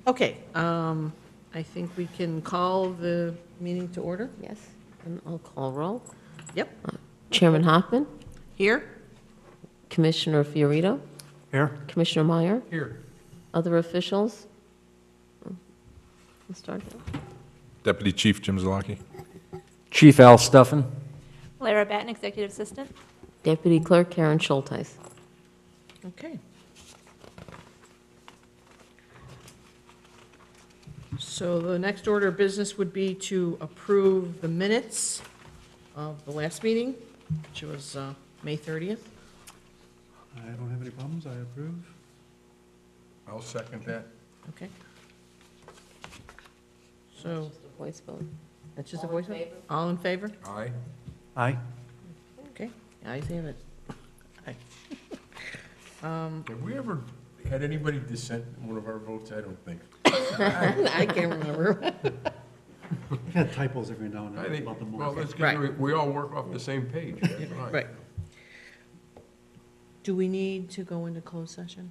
Okay, I think we can call the meeting to order. Yes, and I'll call roll. Yep, Chairman Hoffman, here. Commissioner Fiorito, Here. Commissioner Meyer, Here. other officials. We'll start here. Deputy Chief Jim Zalaki. Chief Al Stuffin. Lara Batten, Executive Assistant. Deputy Clerk Karen Schulteis. Okay. So the next order of business would be to approve the minutes of the last meeting, which was May 30th. I don't have any problems, I approve. I'll second that. Okay. So, Just a voice vote. that's just a voice vote? All in favor? Aye. Aye. Okay, ayes have it. Aye. Have we ever had anybody dissent in one of our votes? I don't think. I can't remember. I've had typos every now and I then think, about the well, month. that's Right. because we all work off the same page. Right. Do we need to go into closed session?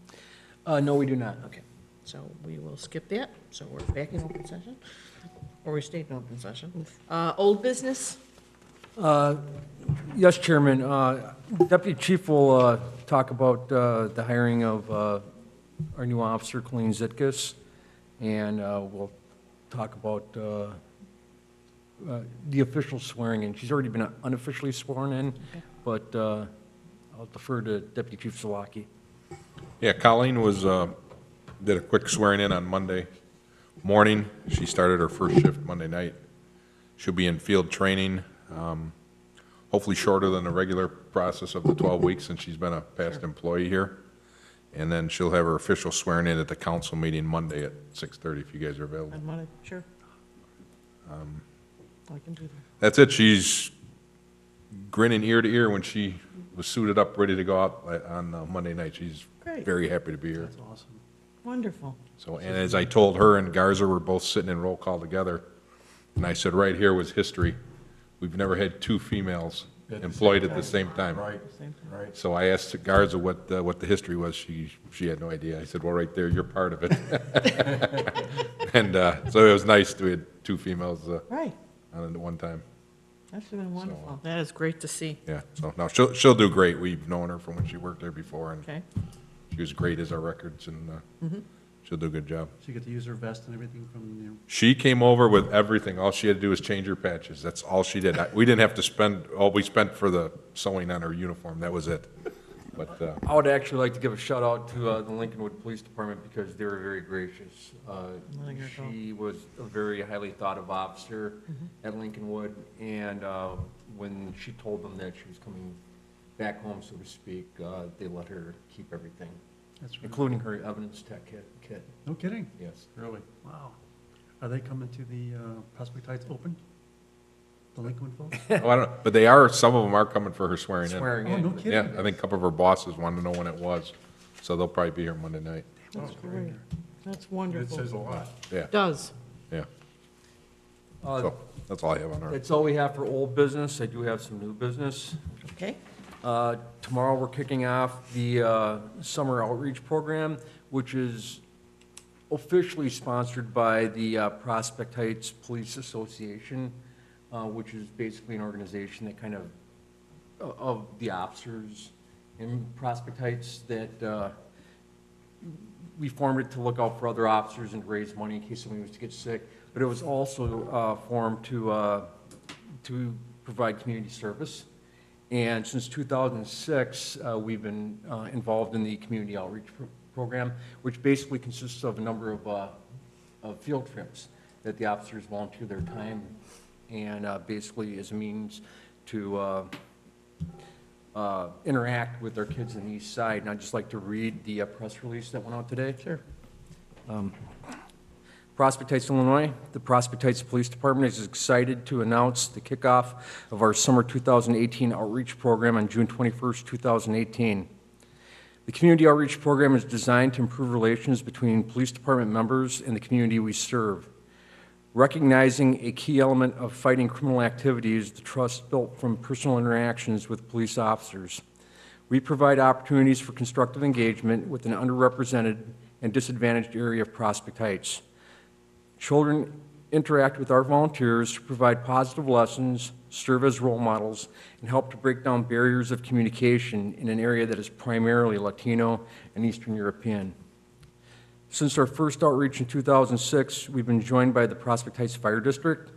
No, we do not. Okay, so we will skip that. So we're back in open session, or we stayed in open session. Old business? Yes, Chairman. Deputy Chief will talk about the hiring of our new officer, Colleen Zitkus, and we'll talk about the official swearing in. She's already been unofficially sworn in, but I'll defer to Deputy Chief Zalaki. Yeah, Colleen was, did a quick swearing in on Monday morning. She started her first shift Monday night. She'll be in field training, hopefully shorter than the regular process of the 12 weeks since she's been a past employee here. And then she'll have her official swearing in at the council meeting Monday at 6:30 if you guys are available. On Monday, sure. I can do that. That's it. She's grinning ear to ear when she was suited up, ready to go out on Monday night. She's Great. very happy to be here. That's awesome. Wonderful. So, and as I told her and Garza, we're both sitting in roll call together, and I said, right here was history. We've never had two females employed at the same time. Same thing. Right. So I asked Garza what the history was. She had no idea. I said, well, right there, you're part of it. And so it was nice to have two females Right, on at one time. that's been wonderful. That is great to see. Yeah, so no, she'll do great. We've known her from when she worked there before, and Okay, she was great as our records, and she'll do a good job. So you get to use her vest and everything from, you know, She came over with everything. All she had to do was change her patches. That's all she did. We didn't have to spend, all we spent for the sewing on her uniform, that was it. But, I would actually like to give a shout out to the Lincolnwood Police Department because they were very gracious. She was a very highly thought of officer at Lincolnwood, and when she told them that she was coming back home, so to speak, they let her keep everything, that's really, including her evidence tech kit. no kidding, Yes. really, wow. Are they coming to the Prospect Heights Open? The Lincoln folks? oh, I don't, but they are, some of them are coming for her swearing in. Swearing Oh, no in. kidding? Yeah, I think a couple of her bosses wanted to know when it was, so they'll probably be here Monday night. that's great. That's wonderful. a lot. Yeah, Does. yeah. Uh, So, that's all I have on her. That's all we have for old business. I do have some new business. Okay, Tomorrow, we're kicking off the summer outreach program, which is officially sponsored by the Prospect Heights Police Association, which is basically an organization that kind of the officers in Prospect Heights that we formed it to look out for other officers and to raise money in case somebody was to get sick. But it was also formed to provide community service. And since 2006, we've been involved in the community outreach program, which basically consists of a number of field trips that the officers volunteer their time and basically as a means to interact with our kids on the east side. And I'd just like to read the press release that went out today. sure. Prospect Heights, Illinois. The Prospect Heights Police Department is excited to announce the kickoff of our summer 2018 outreach program on June 21st, 2018. The community outreach program is designed to improve relations between police department members and the community we serve. Recognizing a key element of fighting criminal activity is the trust built from personal interactions with police officers. We provide opportunities for constructive engagement with an underrepresented and disadvantaged area of Prospect Heights. Children interact with our volunteers to provide positive lessons, serve as role models, and help to break down barriers of communication in an area that is primarily Latino and Eastern European. Since our first outreach in 2006, we've been joined by the Prospect Heights Fire District,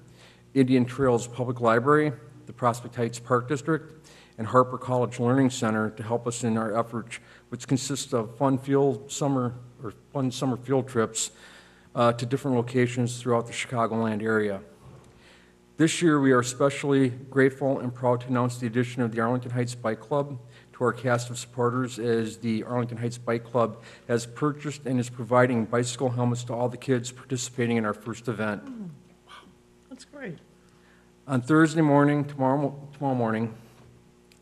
Indian Trails Public Library, the Prospect Heights Park District, and Harper College Learning Center to help us in our efforts, which consists of fun summer field trips to different locations throughout the Chicagoland area. This year, we are especially grateful and proud to announce the addition of the Arlington Heights Bike Club to our cast of supporters, as the Arlington Heights Bike Club has purchased and is providing bicycle helmets to all the kids participating in our first event. That's great. On Thursday morning, tomorrow morning,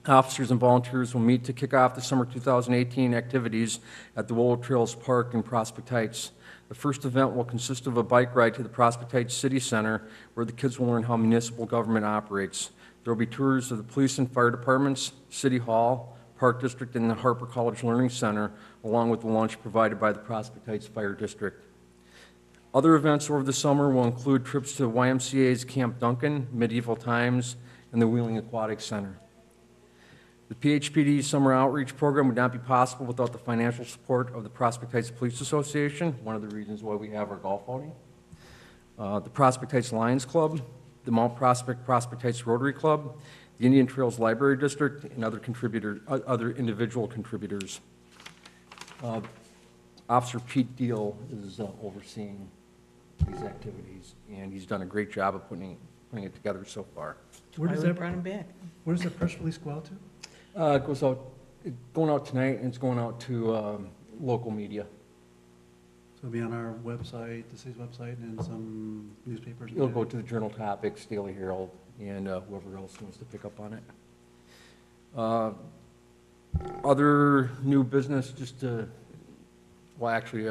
officers and volunteers will meet to kick off the summer 2018 activities at the Willow Trails Park in Prospect Heights. The first event will consist of a bike ride to the Prospect Heights City Center, where the kids will learn how municipal government operates. There will be tours of the police and fire departments, City Hall, Park District, and the Harper College Learning Center, along with the lunch provided by the Prospect Heights Fire District. Other events over the summer will include trips to YMCA's Camp Duncan, Medieval Times, and the Wheeling Aquatic Center. The PHPD Summer Outreach Program would not be possible without the financial support of the Prospect Heights Police Association, one of the reasons why we have our golf outing, the Prospect Heights Lions Club, the Mount Prospect Heights Rotary Club, the Indian Trails Library District, and other individual contributors. Officer Pete Deal is overseeing these activities, and he's done a great job of putting it together so far. Where does Why we that, brought him back. where does that press release go out to? It goes out, going out tonight, and it's going out to local media. So it'll be on our website, the city's website, and some newspapers? It'll go to the Journal Topics, Daily Herald, and whoever else wants to pick up on it. Other new business, just to, well, actually,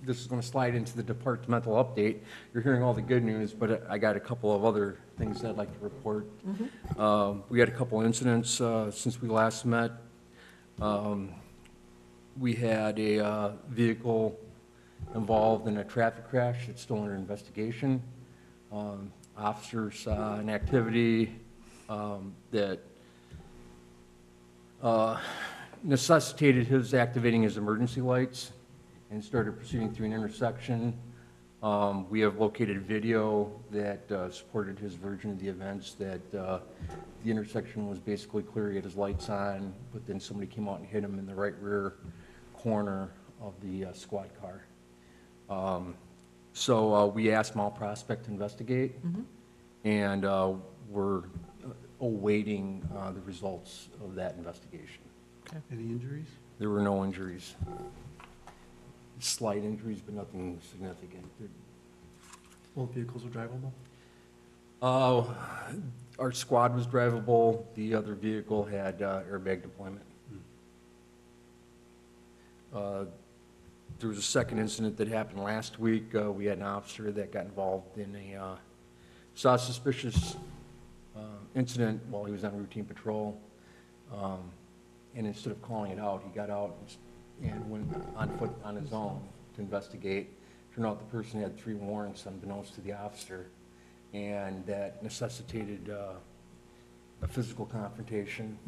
this is going to slide into the departmental update. You're hearing all the good news, but I got a couple of other things I'd like to report. We had a couple incidents since we last met. We had a vehicle involved in a traffic crash. It's still under investigation. Officers saw an activity that necessitated his activating his emergency lights and started proceeding through an intersection. We have located video that supported his version of the events, that the intersection was basically clear, he had his lights on, but then somebody came out and hit him in the right rear corner of the squad car. So we asked Mount Prospect to investigate, and we're awaiting the results of that investigation. Any injuries? There were no injuries. Slight injuries, but nothing significant. Both vehicles are drivable? Our squad was drivable. The other vehicle had airbag deployment. There was a second incident that happened last week. We had an officer that got involved in saw a suspicious incident while he was on routine patrol. And instead of calling it out, he got out and went on foot on his own to investigate. Turned out the person had 3 warrants unbeknownst to the officer, and that necessitated a physical confrontation.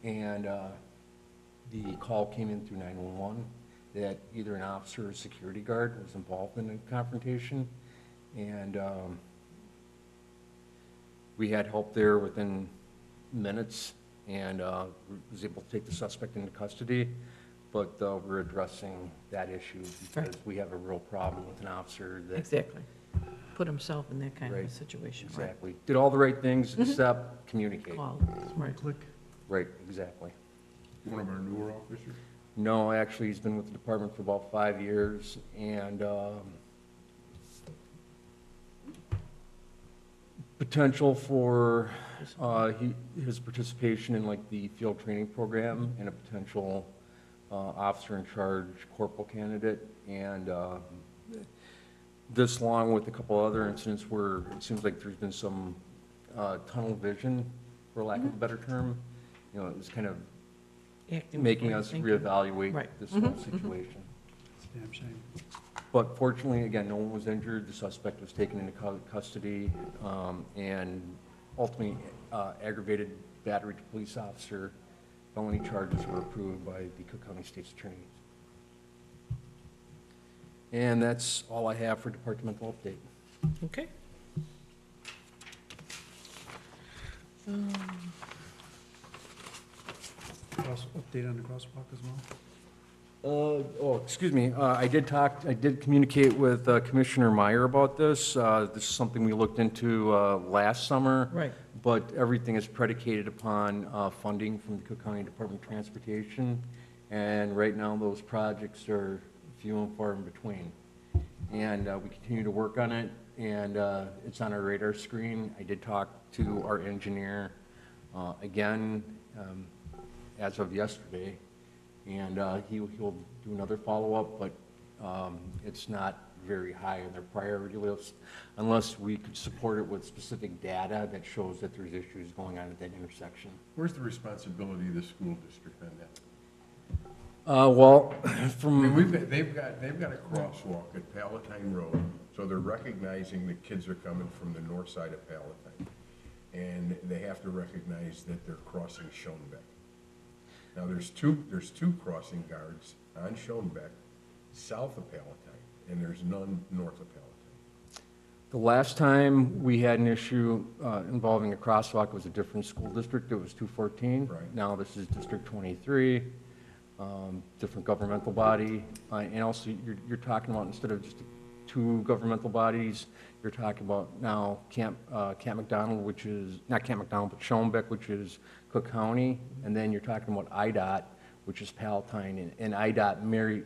And the call came in through 911 that either an officer or a security guard was involved in the confrontation, and we had help there within minutes, and was able to take the suspect into custody. But we're addressing that issue because Right. we have a real problem with an officer that. Exactly. Put himself in that kind of a Right. situation. Right. Exactly. Did all the right things except communicate. Call. Right. Click. Right, exactly. One of our newer officers? No, actually, he's been with the department for about 5 years, and potential for his participation in like the field training program, and a potential officer in charge corporal candidate, and this along with a couple other incidents where it seems like there's been some tunnel vision, for lack of a better term. You know, it was kind of Acting making before us you think. reevaluate Right. this whole situation. Damn shame. But fortunately, again, no one was injured. The suspect was taken into custody, and ultimately aggravated battery to police officer. Felony charges were approved by the Cook County State's Attorney. And that's all I have for departmental update. Okay. Update on the crosswalk as well? Excuse me, I did communicate with Commissioner Meyer about this. This is something we looked into last summer. Right. But everything is predicated upon funding from the Cook County Department of Transportation. And right now, those projects are few and far in between. And we continue to work on it, and it's on our radar screen. I did talk to our engineer again as of yesterday, and he'll do another follow-up, but it's not very high on their priority list unless we could support it with specific data that shows that there's issues going on at that intersection. Where's the responsibility of the school district on that? Well, I mean, from, they've got a crosswalk at Palatine Road, so they're recognizing the kids are coming from the north side of Palatine. And they have to recognize that they're crossing Schoenbeck. Now, there's two crossing guards on Schoenbeck, south of Palatine, and there's none north of Palatine. the last time we had an issue involving a crosswalk was a different school district. It was 214. Right. Now this is District 23, different governmental body. And also, you're talking about, instead of just two governmental bodies, you're talking about now Camp McDonald, which is, not Camp McDonald, but Schoenbeck, which is Cook County. And then you're talking about IDOT, which is Palatine. And IDOT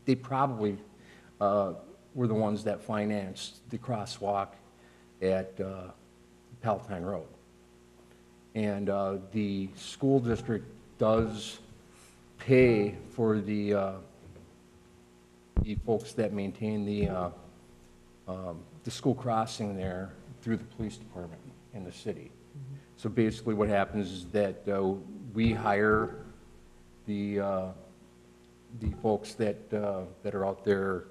they probably were the ones that financed the crosswalk at Palatine Road. And the school district does pay for the folks that maintain the school crossing there through the police department in the city. So basically what happens is that we hire the folks that are out there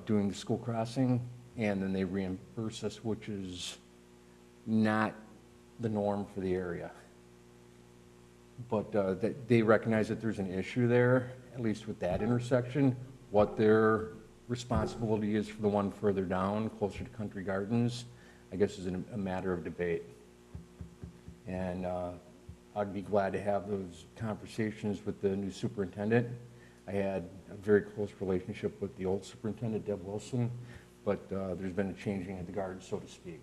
doing the school crossing, and then they reimburse us, which is not the norm for the area. But that they recognize that there's an issue there, at least with that intersection. What their responsibility is for the one further down, closer to Country Gardens, I guess is a matter of debate. And I'd be glad to have those conversations with the new superintendent. I had a very close relationship with the old superintendent, Deb Wilson, but there's been a changing of the guard, so to speak.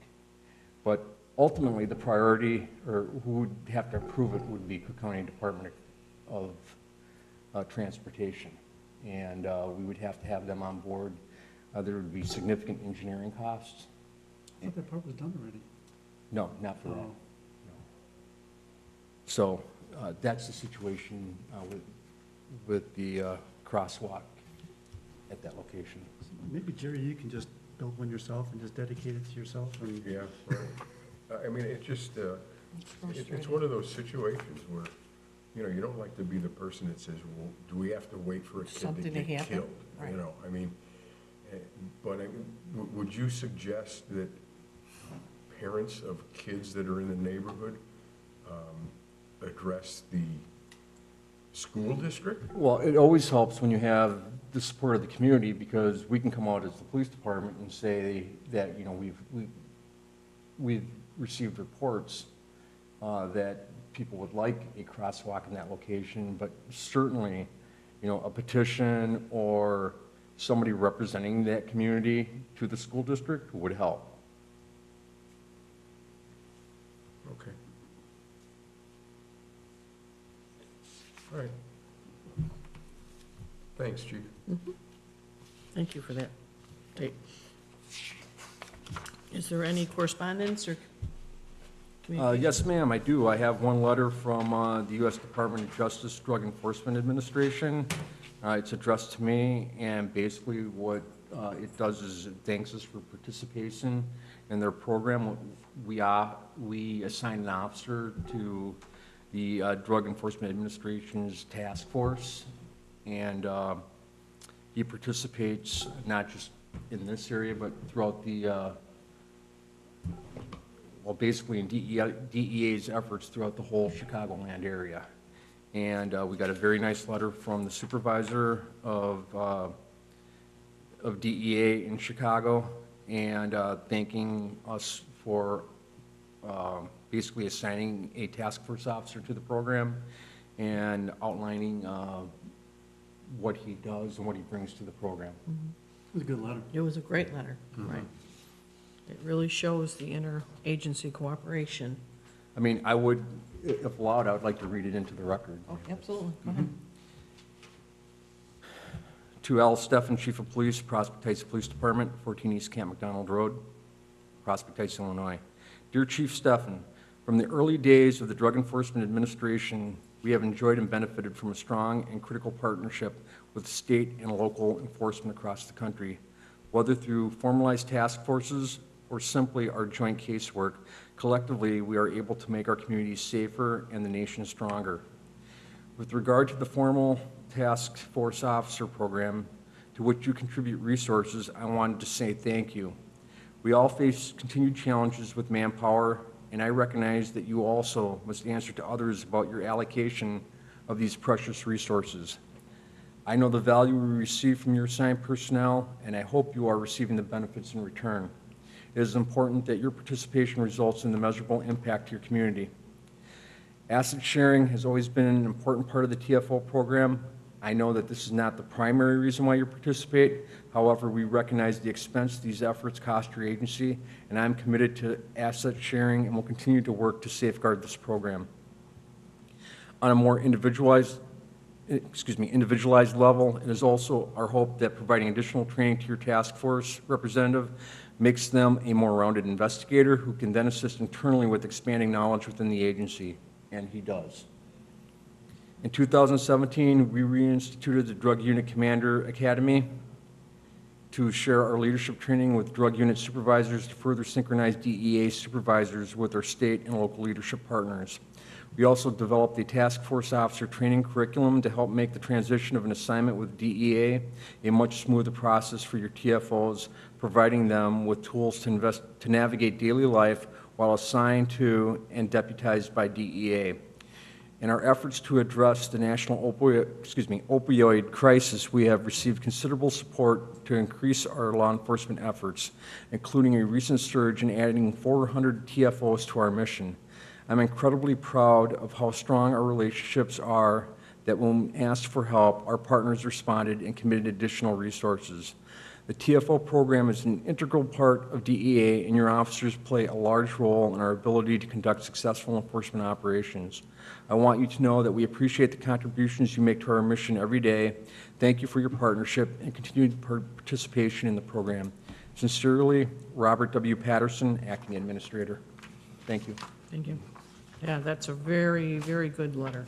But ultimately, the priority, or who would have to approve it, would be Cook County Department of Transportation. And we would have to have them on board. There would be significant engineering costs. I thought that part was done already. No, not for that. Oh. No. So that's the situation with the crosswalk at that location. Maybe, Jerry, you can just build one yourself and just dedicate it to yourself and. Yeah, right. I mean, it just, it's one of those situations where, you know, you don't like to be the person that says, well, do we have to wait for a kid to Something to get happen, killed? right. You know, I mean, but would you suggest that parents of kids that are in the neighborhood address the school district? Well, it always helps when you have the support of the community, because we can come out as the police department and say that, you know, we've received reports that people would like a crosswalk in that location, but certainly, you know, a petition or somebody representing that community to the school district would help. Okay. All right. Thanks, Chief. Thank you for that. Okay. Is there any correspondence or communication? Yes, ma'am, I do. I have one letter from the U.S. Department of Justice Drug Enforcement Administration. It's addressed to me, and basically what it does is it thanks us for participation in their program. We assign an officer to the Drug Enforcement Administration's task force and he participates not just in this area, but throughout the, well, basically in DEA's efforts throughout the whole Chicagoland area. And we got a very nice letter from the supervisor of DEA in Chicago, and thanking us for basically assigning a task force officer to the program and outlining what he does and what he brings to the program. It was a good letter. It was a great letter, right? It really shows the interagency cooperation. I mean, I would, if allowed, I would like to read it into the record. Oh, absolutely, go ahead. To Al Steffen, Chief of Police, Prospect Heights Police Department, 14 East Camp McDonald Road, Prospect Heights, Illinois. Dear Chief Steffen, from the early days of the Drug Enforcement Administration, we have enjoyed and benefited from a strong and critical partnership with state and local enforcement across the country. Whether through formalized task forces or simply our joint casework, collectively we are able to make our communities safer and the nation stronger. With regard to the formal Task Force Officer Program, to which you contribute resources, I wanted to say thank you. We all face continued challenges with manpower, and I recognize that you also must answer to others about your allocation of these precious resources. I know the value we receive from your assigned personnel, and I hope you are receiving the benefits in return. It is important that your participation results in the measurable impact to your community. Asset sharing has always been an important part of the TFO program. I know that this is not the primary reason why you participate. However, we recognize the expense these efforts cost your agency, and I'm committed to asset sharing and will continue to work to safeguard this program. On a more individualized level, it is also our hope that providing additional training to your task force representative makes them a more rounded investigator who can then assist internally with expanding knowledge within the agency, and he does. In 2017, we reinstituted the Drug Unit Commander Academy to share our leadership training with drug unit supervisors to further synchronize DEA supervisors with our state and local leadership partners. We also developed a task force officer training curriculum to help make the transition of an assignment with DEA a much smoother process for your TFOs, providing them with tools to navigate daily life while assigned to and deputized by DEA. In our efforts to address the national opioid crisis, we have received considerable support to increase our law enforcement efforts, including a recent surge in adding 400 TFOs to our mission. I'm incredibly proud of how strong our relationships are, that when asked for help, our partners responded and committed additional resources. The TFO program is an integral part of DEA, and your officers play a large role in our ability to conduct successful enforcement operations. I want you to know that we appreciate the contributions you make to our mission every day. Thank you for your partnership and continued participation in the program. Sincerely, Robert W. Patterson, Acting Administrator. Thank you. Thank you. Yeah, that's a very, very good letter.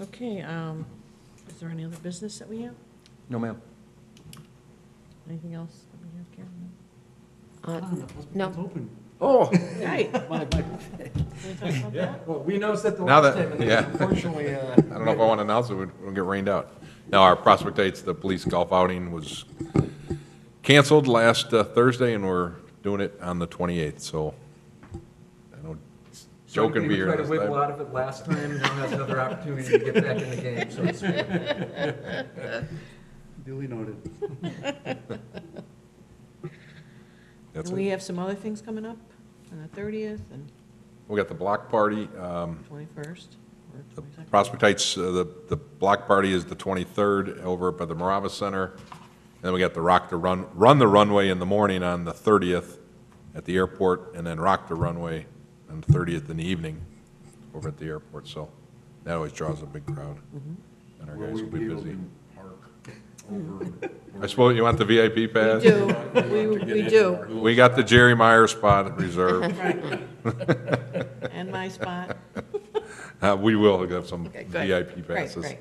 Okay, is there any other business that we have? No, ma'am. Anything else that we have, Karen? No. It's open. Oh, Right. my. Can we talk about that? Well, we noticed that the Now last that- time, and yeah. unfortunately, I don't know if I want to announce it, we'll get rained out. Now, our Prospect Heights, the police golf outing was canceled last Thursday, and we're doing it on the 28th, so I know Joe can be here Tried to this wiggle time. out of it last time, now has another opportunity to get back in the game, so to speak. Duly noted. That's And we it. have some other things coming up on the 30th and We got the block party, 21st or the 22nd. Prospect Heights, the block party is the 23rd over by the Morava Center. And then we got the run the runway in the morning on the 30th at the airport, and then rock the runway on the 30th in the evening over at the airport. So that always draws a big crowd. And our guys will be busy. I suppose you want the VIP We pass? do, we do, We got the Jerry Meyer spot reserved. and my spot. We will have some Okay, good. VIP Great, passes. great.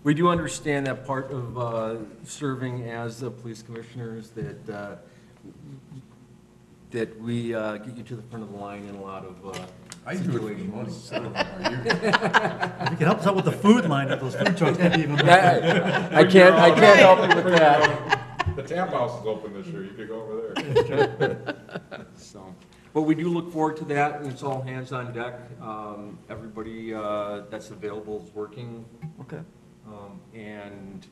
We do understand that part of serving as police commissioners, that we get you to the front of the line in a lot of I do it for the money. I don't know about you. If you can help us out with the food line at those food trucks, that'd be even better. I can't help you with that. The tap house is open this year, you could go over there. So, but we do look forward to that, and it's all hands on deck. Everybody that's available is working. Okay. And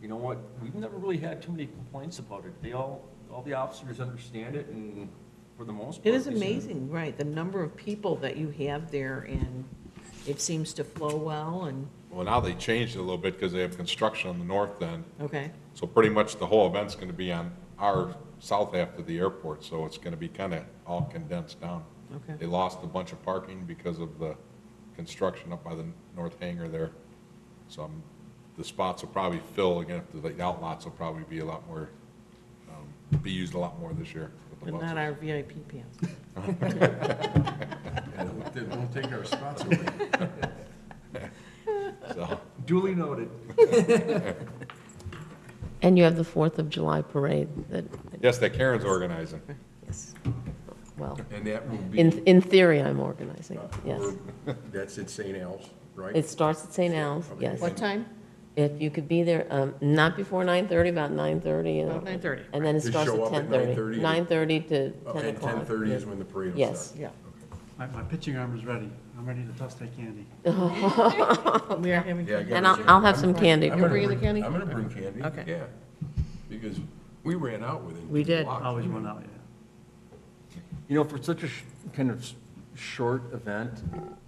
you know what? We've never really had too many complaints about it. All the officers understand it, and for the most part. It is they seem- amazing, right, the number of people that you have there, and it seems to flow well, and, Well, now they changed it a little bit because they have construction on the north end. okay. So pretty much the whole event's gonna be on our south half of the airport, so it's gonna be kinda all condensed down. Okay. They lost a bunch of parking because of the construction up by the north hangar there. So the spots will probably fill again, the outlots will probably be a lot more, be used a lot more this year with the But not buses. our VIP pants. Yeah, don't take our spots away. So, Duly noted. And you have the 4th of July parade that, yes, that Karen's organizing. yes, well, And that will be. in theory, I'm organizing, yes. That's at St. Al's, right? It starts at St. Al's, yes. What time? If you could be there, not before 9:30, about 9:30. About 9:30. And then it Just starts at show up at 10:30. 9:30? 9:30 to Oh, 10 and o'clock. 10:30 is when the parade will Yes. start? Yeah. My pitching arm is ready. I'm ready to toss that candy. We are having. Yeah, I got And it. I'll have some candy. I'm You're gonna bringing the bring- candy? I'm gonna bring candy. Okay. Yeah, because we ran out within. We did. blocks. Always run out, yeah. You know, for such a kind of short event,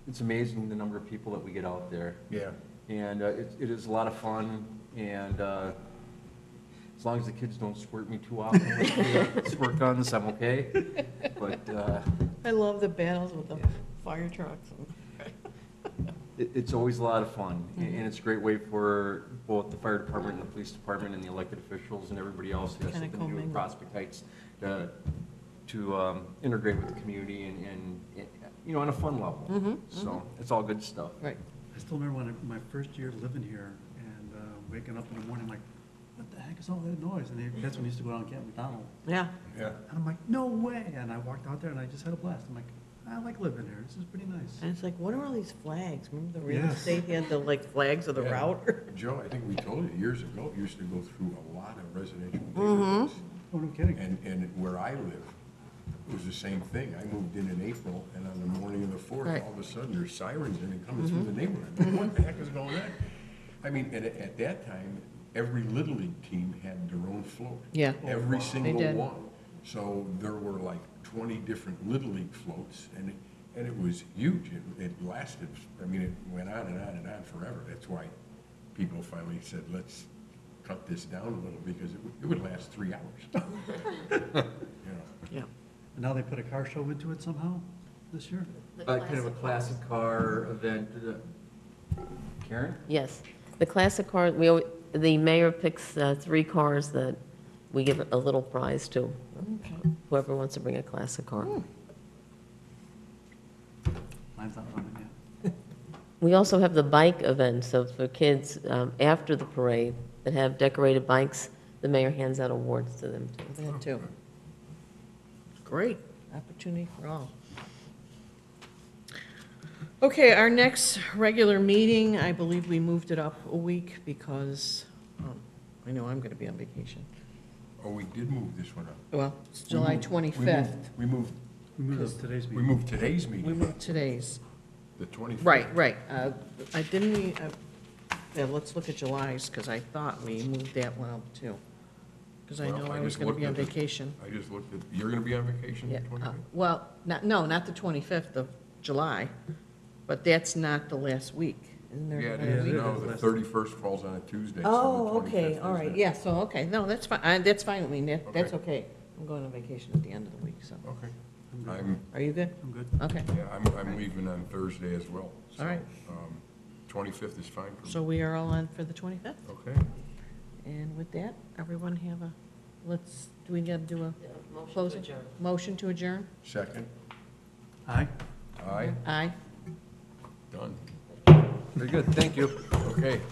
it's amazing the number of people that we get out there. Yeah. And it is a lot of fun, and as long as the kids don't squirt me too often with the squirt guns, I'm okay. But I love the battles with the fire trucks. it's always a lot of fun, and it's a great way for both the fire department and the police department and the elected officials and everybody else who has Kinda something to do with commingle. Prospect Heights to integrate with the community and, you know, on a fun level. So it's all good stuff. Right. I still remember when my first year living here and waking up in the morning like, what the heck is all that noise? And that's when we used to go down Camp McDonald. Yeah. Yeah. And I'm like, no way. And I walked out there and I just had a blast. I'm like, I like living here. This is pretty nice. And it's like, what are all these flags? Remember the real Yes. estate had the like flags of the Yeah. route? Joe, I think we told you years ago, we used to go through a lot of residential Mm-hmm. neighborhoods. Oh, no kidding. And where I live, it was the same thing. I moved in April, and on the morning of the 4th, Right. all of a sudden, there's sirens and they're coming through the neighborhood. What the heck is going on? I mean, and at that time, every Little League team had their own float. Yeah. Every single did. one. So there were like 20 different Little League floats, and it was huge. It lasted, I mean, it went on and on and on forever. That's why people finally said, let's cut this down a little, because it would last 3 hours. You know. Yeah. And now they put a car show into it somehow this year? Kind of a classic car event. Karen? Yes, the classic car, the mayor picks 3 cars that we give a little prize to, whoever wants to bring a classic car. Mine's not running yet. We also have the bike event, so for kids after the parade that have decorated bikes, the mayor hands out awards to them too. That too. Great opportunity for all. Okay, our next regular meeting, I believe we moved it up a week because I know I'm going to be on vacation. Oh, we did move this one up. Well, it's July We moved- 25th. We moved, We moved today's we meeting. moved today's We meeting, moved today's. the 25th. Right. I didn't, yeah, let's look at July's because I thought we moved that one up too. Because I Well, know I I was just going to be on looked at the- vacation. I just looked at, you're gonna be on vacation Yeah, the 25th? well, not the 25th of July, but that's not the last week. Isn't there Yeah, it another is. week? No, the 31st falls on a Tuesday, so Oh, the 25th okay, is all right, that. yeah, so, okay, no, that's fine, that's fine with me, that's Okay. okay. I'm going on vacation at the end of the week, so. Okay. I'm good. I'm, Are you good? I'm good. Okay, yeah, I'm leaving on Thursday as well. so, All right. 25th is fine for me. so we are all on for the 25th? Okay. And with that, everyone have a, do we need to do a closing? Motion to adjourn? Second? Aye? Aye? Aye. Done. Very good, thank you. Okay.